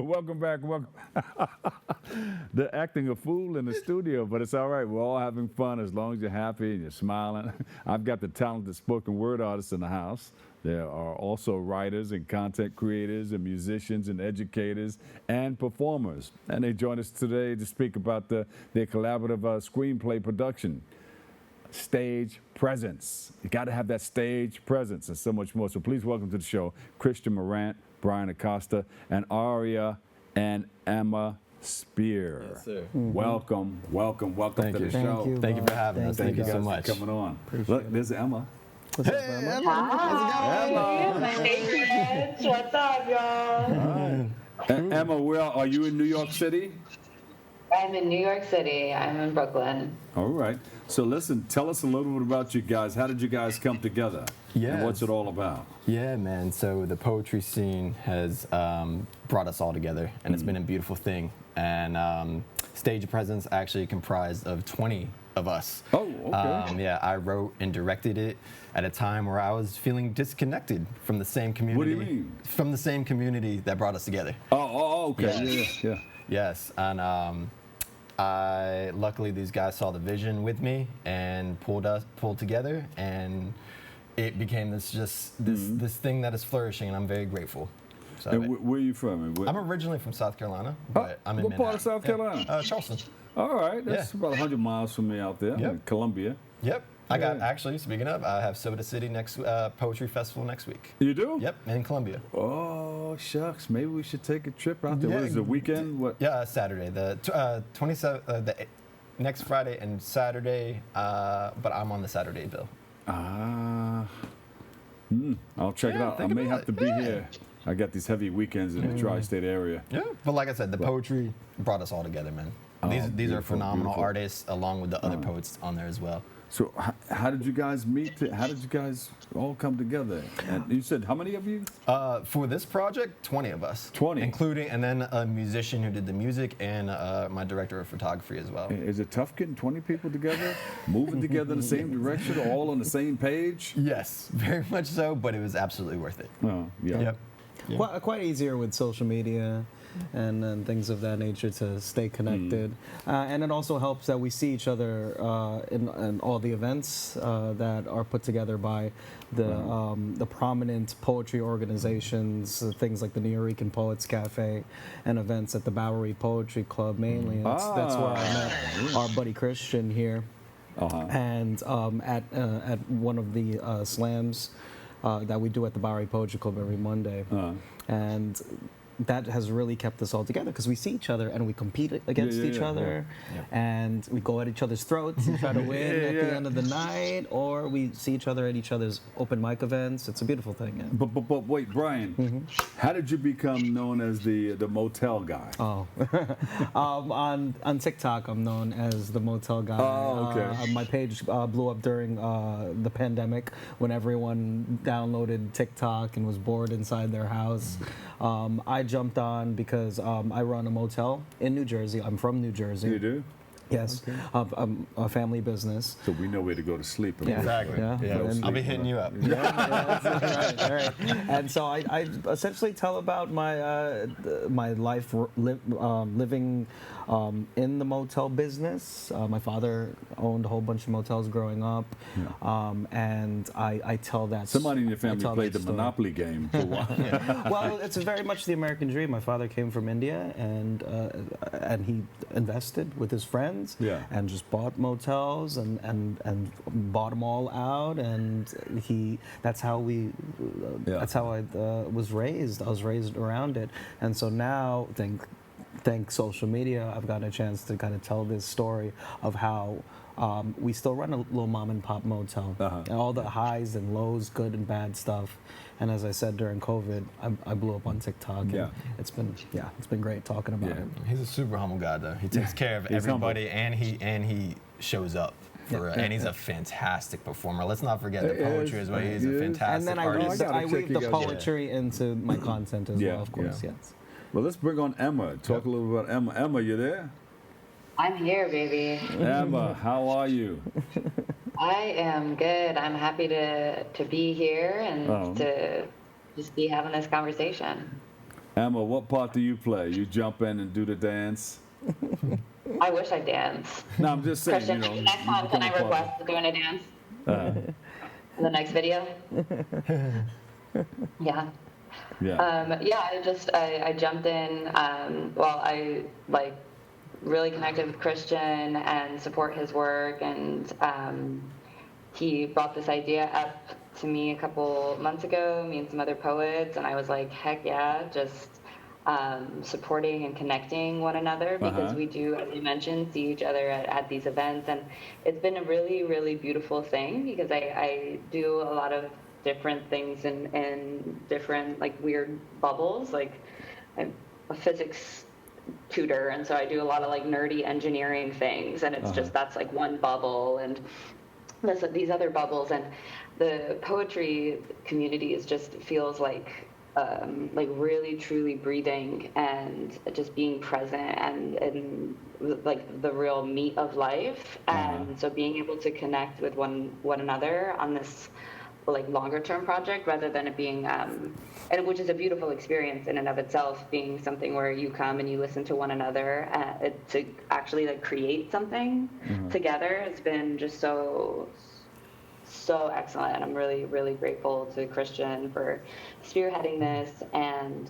Welcome back. Welcome. They're acting a fool in the studio, but it's all right. We're all having fun as long as you're happy and you're smiling. I've got the talented spoken word artists in the house. There are also writers and content creators and musicians and educators and performers. And they join us today to speak about their collaborative screenplay production. Stage presence. You got to have that stage presence and so much more. So please welcome to the show Christian Morant, Brian Acosta, and Arya and Emma Speer. Yes, sir. Welcome to the show. Thank you for having us. Thank you so guys much. for coming on. Appreciate Look, it. there's Emma. What's up, Emma? Hi. Emma. Hey, friends. What's up, y'all? All right. Emma, where are you in New York City? I'm in New York City. I'm in Brooklyn. All right. So listen, tell us a little bit about you guys. How did you guys come together? Yes. And what's it all about? Yeah, man. So the poetry scene has brought us all together, and it's been a beautiful thing. And stage presence actually comprised of 20 of us. Oh, okay. Yeah, I wrote and directed it at a time where I was feeling disconnected from the same community. What do you mean? From the same community that brought us together. Oh, okay. Yes. Yeah. Yes, and luckily these guys saw the vision with me and pulled together, and it became this thing that is flourishing, and I'm very grateful. So And where are you from? I'm originally from South Carolina, but I'm in what part of South Manhattan. Carolina? Charleston. All right, that's about 100 miles from me out there. Yep. In Columbia. Yep. I got Yeah. actually speaking of, I have Soda City next Poetry Festival next week. You do? Yep, in Columbia. Oh shucks, maybe we should take a trip out there. What is the weekend? What? Yeah, Saturday, the 27th, next Friday and Saturday, but I'm on the Saturday bill. I'll check it Yeah, out. I think may about have it. to be Yeah. here. I got these heavy weekends in the tri-state area. Yeah, but like I said, the poetry brought us all together, man. These are beautiful, phenomenal beautiful. artists, along with the other poets on there as well. So how did you guys meet? How did you guys all come together? And you said how many of you? For this project, 20 of us. 20? Including, and then a musician who did the music, and my director of photography as well. Is it tough getting 20 people together, moving together in the same direction, all on the same page? Yes, very much so, but it was absolutely worth it. Oh, yeah. Yep. Quite easier with social media and things of that nature to stay connected. And it also helps that we see each other in all the events that are put together by the prominent poetry organizations, things like the Nuyorican Poets Cafe and events at the Bowery Poetry Club mainly. That's where I met our buddy Christian here. And at one of the slams that we do at the Bowery Poetry Club every Monday. And that has really kept us all together because we see each other and we compete against each other and we go at each other's throats and try to win at the end of the night, or we see each other at each other's open mic events. It's a beautiful thing. Yeah. But wait, Brian, how did you become known as the Motel Guy? Oh, on TikTok, I'm known as the Motel Guy. Oh, okay. My page blew up during the pandemic when everyone downloaded TikTok and was bored inside their house. I jumped on because I run a motel in New Jersey. I'm from New Jersey. You do? Yes, a family business. So we know where to go to sleep. Yeah. Exactly. Yeah. I'll be hitting you up. Right. And so I essentially tell about my life living in the motel business. My father owned a whole bunch of motels growing up, and I tell that. Somebody in your I family tell played that the story. Monopoly game for a while. Well, it's very much the American dream. My father came from India, and he invested with his friends, and just bought motels and bought them all out, and that's how I was raised. I was raised around it, and so now thanks social media, I've gotten a chance to kind of tell this story of how we still run a little mom and pop motel, and all the highs and lows, good and bad stuff. And as I said during COVID, I blew up on TikTok. And it's been great talking about it. He's a super humble guy, though. He takes care of everybody, and he shows up. And he's a fantastic performer. Let's not forget the poetry as well. He's a fantastic And then artist. I weave the poetry into my content as well, of course. Yes. Well, let's bring on Emma. Talk a little about Emma. Emma, you there? I'm here, baby. Emma, how are you? I am good. I'm happy to be here and to just be having this conversation. Emma, what part do you play? You jump in and do the dance? I wish I danced. No, I'm just saying, Christian, you know. next you time, can become I a part request doing a dance in the next video? Yeah. Yeah. I jumped in. I like really connected with Christian and support his work, and he brought this idea up to me a couple months ago, me and some other poets, and I was like, heck yeah, just supporting and connecting one another, because we do, as you mentioned, see each other at these events, and it's been a really, really beautiful thing, because I do a lot of different things in different like weird bubbles. Like I'm a physics tutor, and so I do a lot of like nerdy engineering things, and it's just that's like one bubble, and these other bubbles, and the poetry community is just feels like really truly breathing and just being present and like the real meat of life, and so being able to connect with one another on this like longer term project, rather than it being and which is a beautiful experience in and of itself, being something where you come and you listen to one another to actually like create something together. It's been just so excellent, and I'm really, really grateful to Christian for spearheading this, and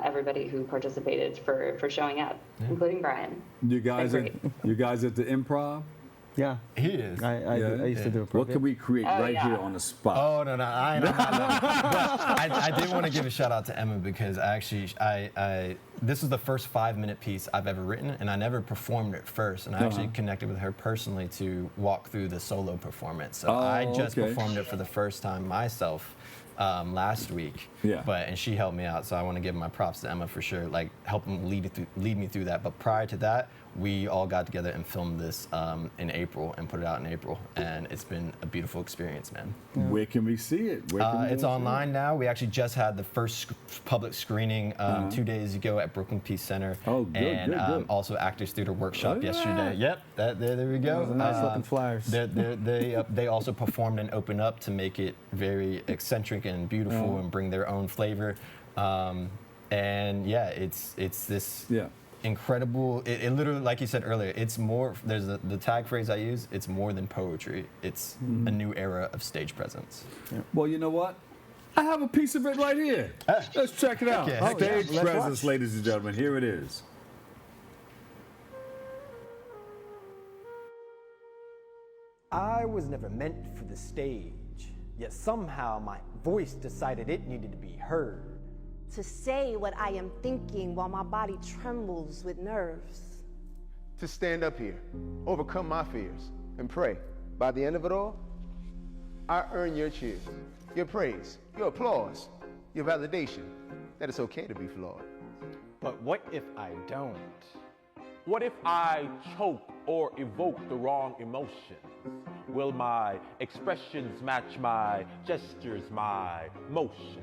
everybody who participated for showing up, including Brian. You guys at the Improv? Yeah. He is. I used to do it. What can we create here on the spot? Oh no, I'm not. But I did want to give a shout out to Emma, because actually this was the first 5-minute piece I've ever written, and I never performed it first, and I actually connected with her personally to walk through the solo performance. So I just performed it for the first time myself last week. Yeah. And she helped me out, so I want to give my props to Emma for sure, like helping lead me through that. But prior to that, we all got together and filmed this in April and put it out in April, and it's been a beautiful experience, man. Where can we see it? It's online now. We actually just had the first public screening 2 days ago at Brooklyn Peace Center. Oh, good, and good. Also Actors Theater Workshop yesterday. Yep, there we go. Nice looking flyers. They also performed and opened up to make it very eccentric and beautiful and bring their own flavor. And yeah, it's this. Yeah. Incredible. It literally, like you said earlier, it's more, there's the tag phrase I use, it's more than poetry. It's a new era of stage presence. Yeah. Well, you know what? I have a piece of it right here. Let's check it out. Okay. Stage Let's presence, watch. ladies and gentlemen. Here it is. I was never meant for the stage, yet somehow my voice decided it needed to be heard. To say what I am thinking while my body trembles with nerves. To stand up here, overcome my fears, and pray. By the end of it all, I earn your cheers, your praise, your applause, your validation that it's okay to be flawed. But what if I don't? What if I choke or evoke the wrong emotions? Will my expressions match my gestures, my motions?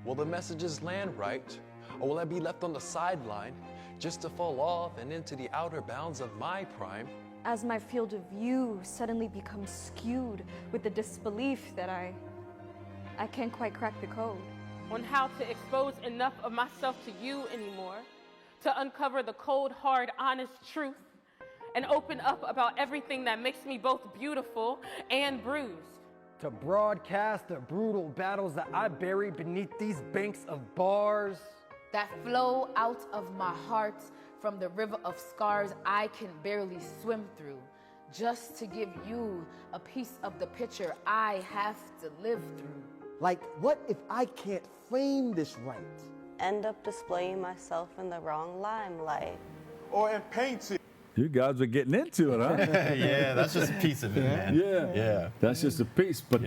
Will the messages land right? Or will I be left on the sideline just to fall off and into the outer bounds of my prime? As my field of view suddenly becomes skewed with the disbelief that I can't quite crack the code. On how to expose enough of myself to you anymore, to uncover the cold, hard, honest truth, and open up about everything that makes me both beautiful and bruised. To broadcast the brutal battles that I bury beneath these banks of bars. That flow out of my heart from the river of scars I can barely swim through, just to give you a piece of the picture I have to live through. Like, what if I can't frame this right? End up displaying myself in the wrong limelight. Or in painting. You guys are getting into it, huh? Yeah, that's just a piece of it, man. Yeah. That's just a piece, but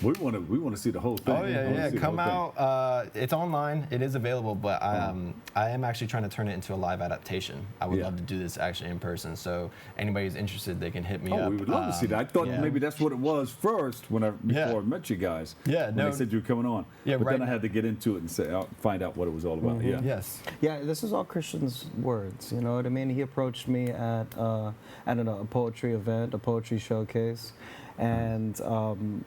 we want to see the whole thing. Oh yeah. Come out. It's online. It is available, but I am actually trying to turn it into a live adaptation. I would love to do this actually in person. So anybody who's interested, they can hit me up. Oh, we would love to see that. I thought maybe that's what it was first before I met you guys. Yeah, when no. they said you were coming on. Yeah, but right then I had to get into it and find out what it was all about. Yeah. Yes. Yeah, this is all Christian's words. You know what I mean? He approached me at a poetry event, a poetry showcase, and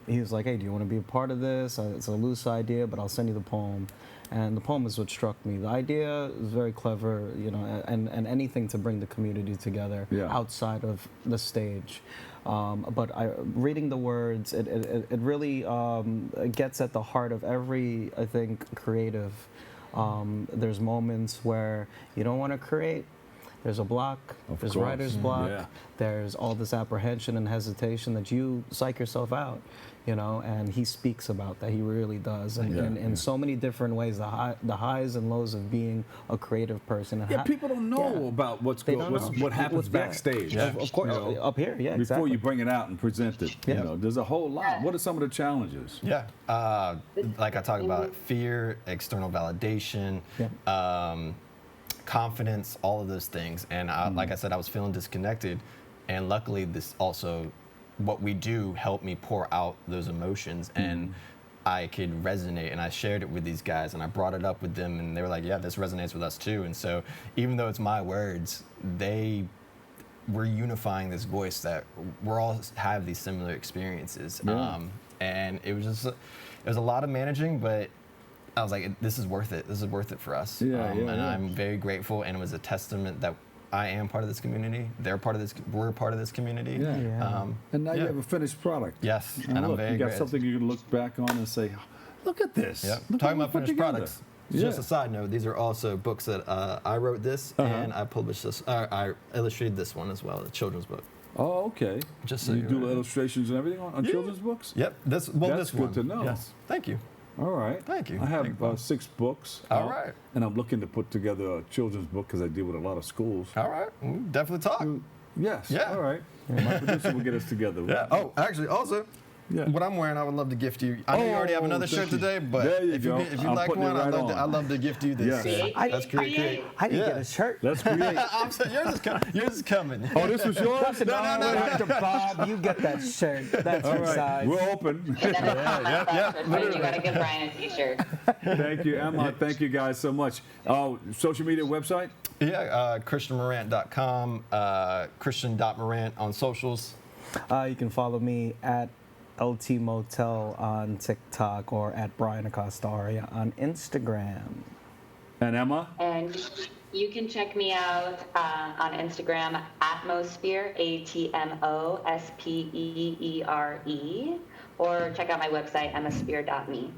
he was like, "Hey, do you want to be a part of this? It's a loose idea, but I'll send you the poem." And the poem is what struck me. The idea is very clever, you know, and anything to bring the community together outside of the stage. But reading the words, it really gets at the heart of every, I think, creative. There's moments where you don't want to create. There's a block, there's writer's block, there's all this apprehension and hesitation that you psych yourself out, you know, and he speaks about that, he really does, and in so many different ways, the highs and lows of being a creative person. And people don't know about what happens backstage. Of course, you know, up here, before you bring it out and present it, you know, there's a whole lot. What are some of the challenges? Like I talked about, fear, external validation, confidence, all of those things. And like I said, I was feeling disconnected, and luckily this also, what we do helped me pour out those emotions, and I could resonate, and I shared it with these guys, and I brought it up with them, and they were like, yeah, this resonates with us too. And so even though it's my words, we're unifying this voice that we're all have these similar experiences. And it was a lot of managing, but I was like, this is worth it. This is worth it for us. And I'm very grateful, and it was a testament that I am part of this community. They're part of this. We're part of this community. And now you have a finished product. Yes, and I'm look, very you got grateful. something you can look back on and say, look at this. Look Talking what about we put finished together. products. Just a side note, these are also books that I wrote this, and I published this. I illustrated this one as well, a children's book. Oh, okay. Just so you do illustrations and everything on children's books? Yep. That's good to know. Yes. Thank you. All right. Thank you. I have 6 books. All right. And I'm looking to put together a children's book because I deal with a lot of schools. All right. We'll definitely talk. Yes. Yeah. All right. My producer will get us together. Yeah. Oh, actually, also, what I'm wearing, I would love to gift you. I know you already have another shirt today, but if you like one, I'd love to gift you this. Let's create. I didn't get a shirt. Let's create. I'm saying, yours is coming. Oh, this was yours? No. Dr. Bob, you get that shirt. That's your size. We're open. You gotta give Brian a t-shirt. Thank you, Emma. Thank you guys so much. Social media website? Yeah, ChristianMorant.com, Christian.Morant on socials. You can follow me at LT Motel on TikTok or at Brian Acosta Arya on Instagram. And Emma? And you can check me out on Instagram at Emma Speer, ATMOSPEERE, or check out my website, emmaspeer.me.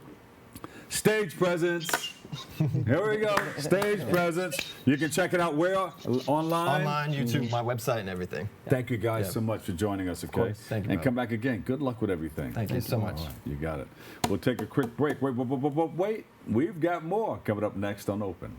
Stage presence. Here we go. Stage presence. You can check it out where? Online? Online, YouTube, my website, and everything. Thank you guys so much for joining us, okay? Thank you. And come back again. Good luck with everything. Thank you so much. All right, you got it. We'll take a quick break. Wait. We've got more coming up next on Open.